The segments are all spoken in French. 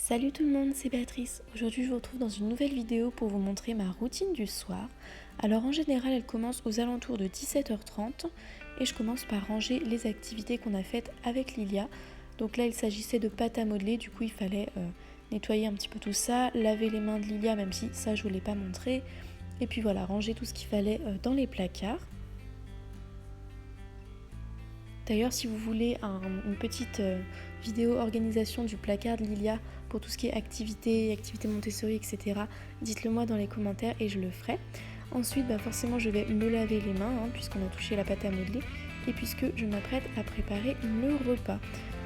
Salut tout le monde, c'est Béatrice. Aujourd'hui je vous retrouve dans une nouvelle vidéo pour vous montrer ma routine du soir. Alors en général elle commence aux alentours de 17h30 et je commence par ranger les activités qu'on a faites avec Lilia. Donc là il s'agissait de pâte à modeler, du coup il fallait nettoyer un petit peu tout ça, laver les mains de Lilia même si ça je ne vous l'ai pas montré. Et puis voilà, ranger tout ce qu'il fallait dans les placards. D'ailleurs, si vous voulez une petite vidéo organisation du placard de Lilia pour tout ce qui est activités Montessori, etc., dites-le moi dans les commentaires et je le ferai. Ensuite, forcément, je vais me laver les mains puisqu'on a touché la pâte à modeler et puisque je m'apprête à préparer le repas.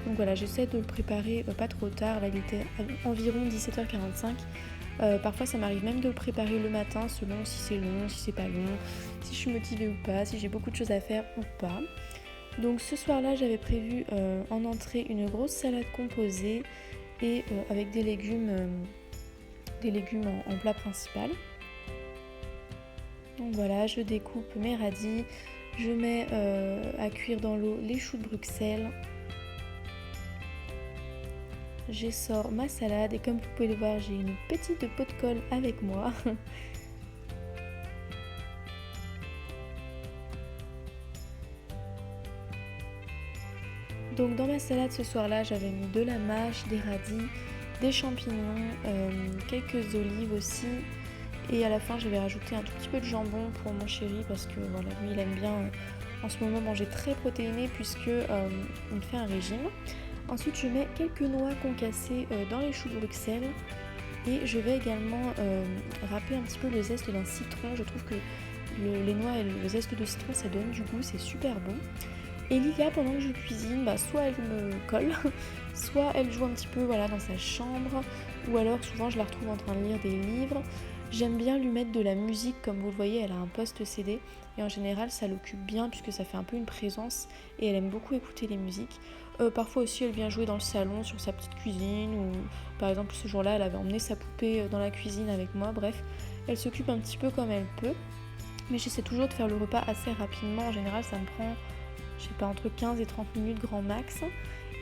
Donc voilà, j'essaie de le préparer pas trop tard. Là, il était environ 17h45. Parfois, ça m'arrive même de le préparer le matin selon si c'est long, si c'est pas long, si je suis motivée ou pas, si j'ai beaucoup de choses à faire ou pas. Donc ce soir-là, j'avais prévu en entrée une grosse salade composée et avec des légumes en plat principal. Donc voilà, je découpe mes radis, je mets à cuire dans l'eau les choux de Bruxelles. J'essore ma salade et comme vous pouvez le voir, j'ai une petite pot de colle avec moi. Donc dans ma salade ce soir-là, j'avais mis de la mâche, des radis, des champignons, quelques olives aussi. Et à la fin, j'avais rajouté un tout petit peu de jambon pour mon chéri parce que voilà, lui il aime bien en ce moment manger très protéiné puisque il fait un régime. Ensuite, je mets quelques noix concassées dans les choux de Bruxelles. Et je vais également râper un petit peu le zeste d'un citron. Je trouve que les noix et le zeste de citron, ça donne du goût, c'est super bon. Et Lilia, pendant que je cuisine, soit elle me colle, soit elle joue un petit peu dans sa chambre, ou alors souvent je la retrouve en train de lire des livres. J'aime bien lui mettre de la musique, comme vous le voyez, elle a un poste CD, et en général ça l'occupe bien puisque ça fait un peu une présence, et elle aime beaucoup écouter les musiques. Parfois aussi elle vient jouer dans le salon sur sa petite cuisine, ou par exemple ce jour-là elle avait emmené sa poupée dans la cuisine avec moi, bref, elle s'occupe un petit peu comme elle peut. Mais j'essaie toujours de faire le repas assez rapidement, en général ça me prend entre 15 et 30 minutes grand max.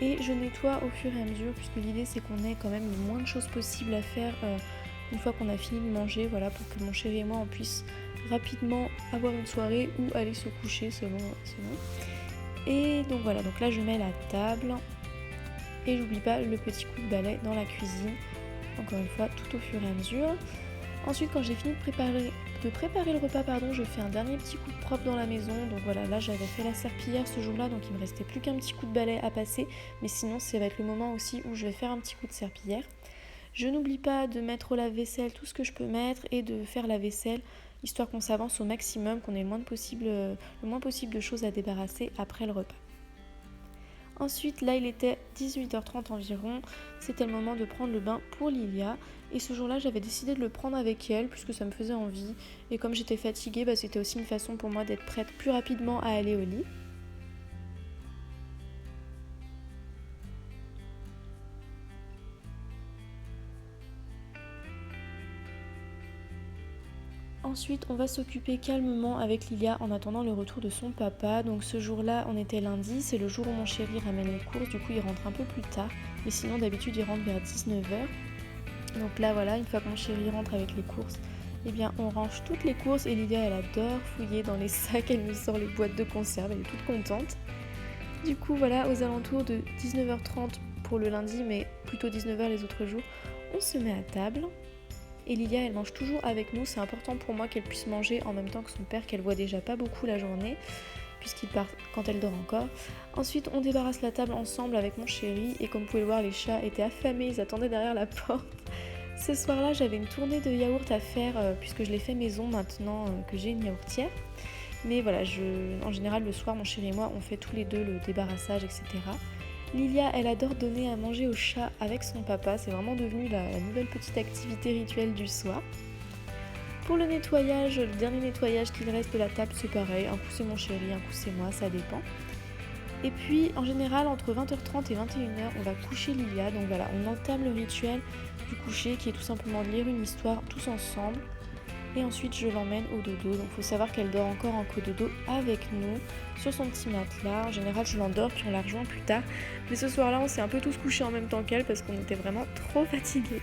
Et je nettoie au fur et à mesure puisque l'idée c'est qu'on ait quand même le moins de choses possible à faire une fois qu'on a fini de manger, voilà, pour que mon chéri et moi on puisse rapidement avoir une soirée ou aller se coucher selon. Et donc voilà, donc là je mets la table et j'oublie pas le petit coup de balai dans la cuisine, encore une fois tout au fur et à mesure. Ensuite, quand j'ai fini de préparer le repas, je fais un dernier petit coup de propre dans la maison. Donc voilà, là j'avais fait la serpillière ce jour-là, donc il me restait plus qu'un petit coup de balai à passer. Mais sinon, ça va être le moment aussi où je vais faire un petit coup de serpillière. Je n'oublie pas de mettre au lave-vaisselle tout ce que je peux mettre et de faire la vaisselle, histoire qu'on s'avance au maximum, qu'on ait le moins possible de choses à débarrasser après le repas. Ensuite, là il était 18h30 environ, c'était le moment de prendre le bain pour Lilia. Et ce jour-là, j'avais décidé de le prendre avec elle puisque ça me faisait envie. Et comme j'étais fatiguée, c'était aussi une façon pour moi d'être prête plus rapidement à aller au lit. Ensuite, on va s'occuper calmement avec Lilia en attendant le retour de son papa. Donc ce jour-là, on était lundi, c'est le jour où mon chéri ramène les courses, du coup il rentre un peu plus tard. Mais sinon, d'habitude, il rentre vers 19h. Donc là, voilà, une fois que mon chéri rentre avec les courses, on range toutes les courses et Lilia, elle adore fouiller dans les sacs, elle nous sort les boîtes de conserve, elle est toute contente. Du coup, voilà, aux alentours de 19h30 pour le lundi, mais plutôt 19h les autres jours, on se met à table. Et Lilia, elle mange toujours avec nous. C'est important pour moi qu'elle puisse manger en même temps que son père, qu'elle voit déjà pas beaucoup la journée, puisqu'il part quand elle dort encore. Ensuite, on débarrasse la table ensemble avec mon chéri. Et comme vous pouvez le voir, les chats étaient affamés, ils attendaient derrière la porte. Ce soir-là, j'avais une tournée de yaourt à faire, puisque je l'ai fait maison maintenant que j'ai une yaourtière. Mais voilà, en général, le soir, mon chéri et moi, on fait tous les deux le débarrassage, etc. Lilia, elle adore donner à manger au chat avec son papa, c'est vraiment devenu la nouvelle petite activité rituelle du soir. Pour le nettoyage, le dernier nettoyage qu'il reste de la table, c'est pareil, un coup c'est mon chéri, un coup c'est moi, ça dépend. Et puis en général, entre 20h30 et 21h, on va coucher Lilia, donc voilà, on entame le rituel du coucher qui est tout simplement de lire une histoire tous ensemble. Et ensuite je l'emmène au dodo. Donc il faut savoir qu'elle dort encore en cododo avec nous sur son petit matelas. En général je l'endors puis on la rejoint plus tard. Mais ce soir-là on s'est un peu tous couchés en même temps qu'elle parce qu'on était vraiment trop fatigués.